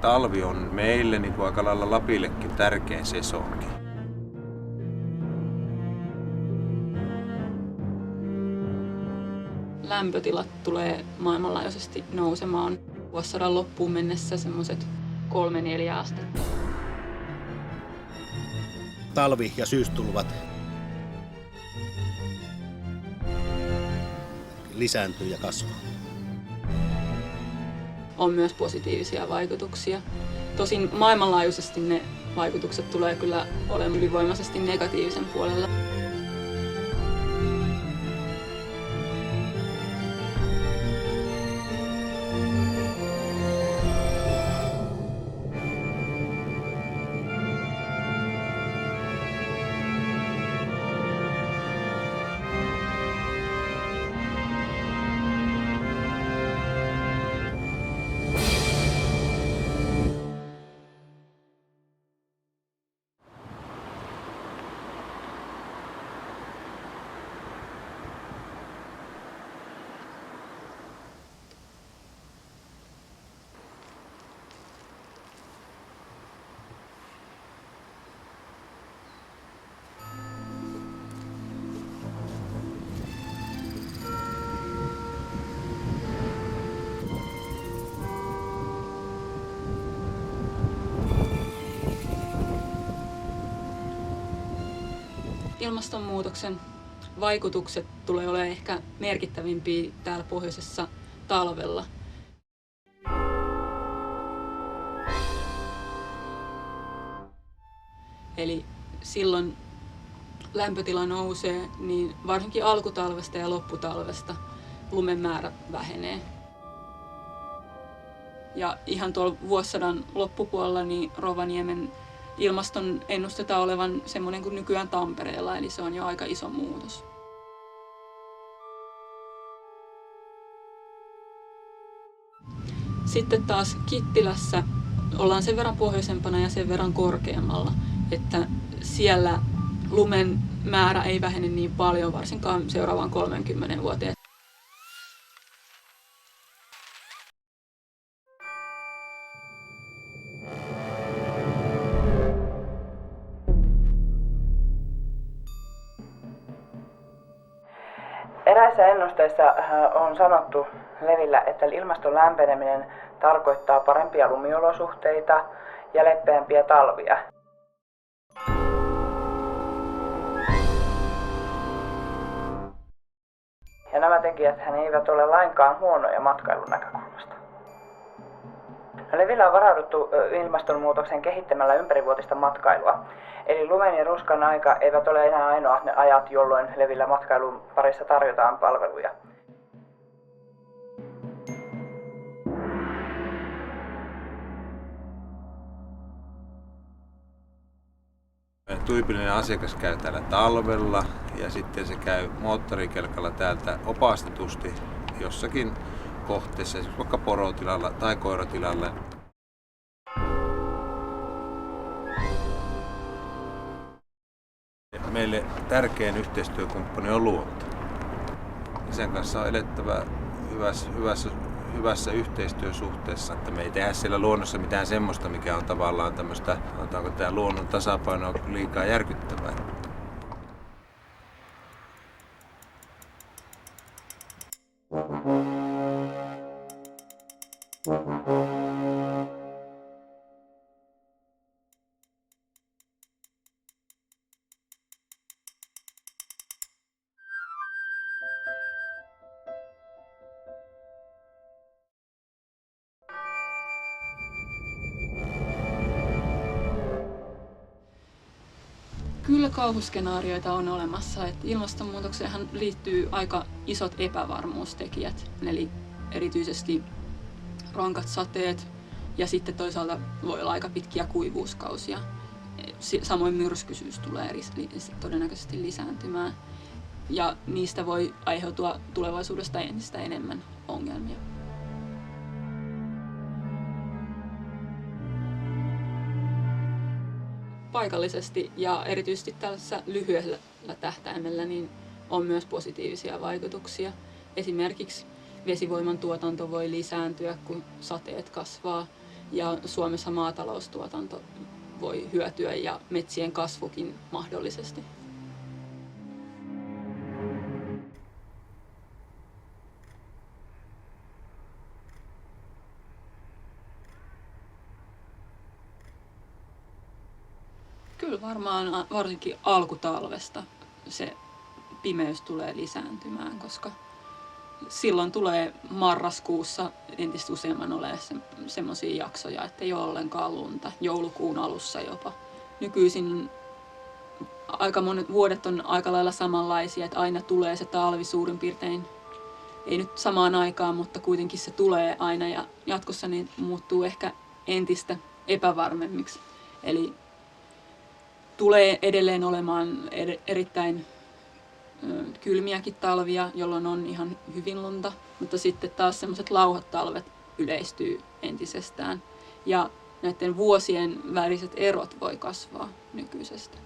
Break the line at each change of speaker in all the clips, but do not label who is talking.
talvi on meille niin kuin aika lailla Lapillekin tärkein sesonki.
Lämpötilat tulee maailmanlaajuisesti nousemaan vuosisadan loppuun mennessä semmoiset 3-4 astetta.
Talvi- ja syystulvat lisääntyy ja kasvaa.
On myös positiivisia vaikutuksia. Tosin maailmanlaajuisesti ne vaikutukset tulee kyllä olemaan ylivoimaisesti negatiivisen puolella. Ilmastonmuutoksen vaikutukset tulee olemaan ehkä merkittävimpiä täällä pohjoisessa talvella. Eli silloin lämpötila nousee, niin varsinkin alkutalvesta ja lopputalvesta lumen määrä vähenee. Ja ihan tuolla vuosisadan loppupuolella niin Rovaniemen ilmaston ennustetaan olevan semmoinen kuin nykyään Tampereella, eli se on jo aika iso muutos. Sitten taas Kittilässä ollaan sen verran pohjoisempana ja sen verran korkeammalla, että siellä lumen määrä ei vähene niin paljon, varsinkaan seuraavaan 30 vuoteen.
Eräissä ennusteissa on sanottu levillä, että ilmaston lämpeneminen tarkoittaa parempia lumiolosuhteita ja leppeämpiä talvia. Ja nämä tekijäthän eivät ole lainkaan huonoja matkailun näkökulmasta. Levillä on varauduttu ilmastonmuutoksen kehittämällä ympärivuotista matkailua. Eli lumen ja ruskan aika eivät ole enää ainoat ne ajat, jolloin levillä matkailun parissa tarjotaan palveluja.
Tyypillinen asiakas käy täällä talvella ja sitten se käy moottorikelkalla täältä opastetusti jossakin kohteessa, esimerkiksi vaikka porotilalla tai koiratilalla. Meille tärkein yhteistyökumppani on luonto. Sen kanssa on elettävä hyvässä yhteistyösuhteessa, että me ei tehdä siellä luonnossa mitään semmoista, mikä on tavallaan tämmöistä, otaanko tämä luonnon tasapainoa liikaa järkyttävää.
Kyllä kauhuskenaarioita on olemassa. Että ilmastonmuutokseenhan liittyy aika isot epävarmuustekijät, eli erityisesti rankat sateet ja sitten toisaalta voi olla aika pitkiä kuivuuskausia. Samoin myrskyisyys tulee todennäköisesti lisääntymään ja niistä voi aiheutua tulevaisuudesta entistä enemmän ongelmia. Paikallisesti ja erityisesti tällaisessa lyhyellä tähtäimellä niin on myös positiivisia vaikutuksia. Esimerkiksi vesivoiman tuotanto voi lisääntyä, kun sateet kasvaa ja Suomessa maataloustuotanto voi hyötyä ja metsien kasvukin mahdollisesti. Kyllä varmaan varsinkin alkutalvesta se pimeys tulee lisääntymään, koska silloin tulee marraskuussa entistä useamman olemaan semmoisia jaksoja, että ei ole ollenkaan lunta, joulukuun alussa jopa. Nykyisin aika monet vuodet on aika lailla samanlaisia, että aina tulee se talvi suurin piirtein, ei nyt samaan aikaan, mutta kuitenkin se tulee aina ja jatkossa niin muuttuu ehkä entistä epävarmemmiksi. Eli tulee edelleen olemaan erittäin kylmiäkin talvia, jolloin on ihan hyvin lunta, mutta sitten taas semmoiset lauhat talvet yleistyy entisestään. Ja näiden vuosien väliset erot voi kasvaa nykyisestä.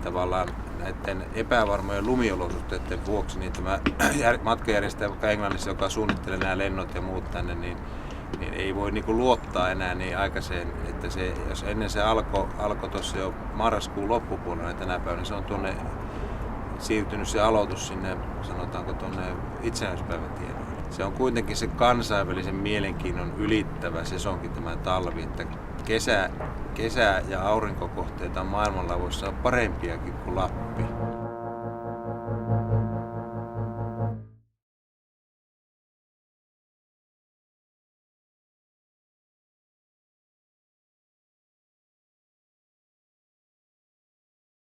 Tavallaan näiden epävarmojen lumiolosuhteiden vuoksi niin tämä matkajärjestäjä vaikka Englannissa, joka suunnittelee nämä lennot ja muut tänne, niin ei voi niin kuin luottaa enää niin aikaiseen, että se, jos ennen se alkoi tuossa jo marraskuun loppupuolella, niin tänä päivänä se on tuonne siirtynyt se aloitus sinne, sanotaanko tuonne itsenäisyyspäivän tienoille. Se on kuitenkin se kansainvälisen mielenkiinnon ylittävä sesonkin tämä talvi, että kesä ja aurinkokohteita maailmanlaajuudessa on parempiakin kuin Lappi.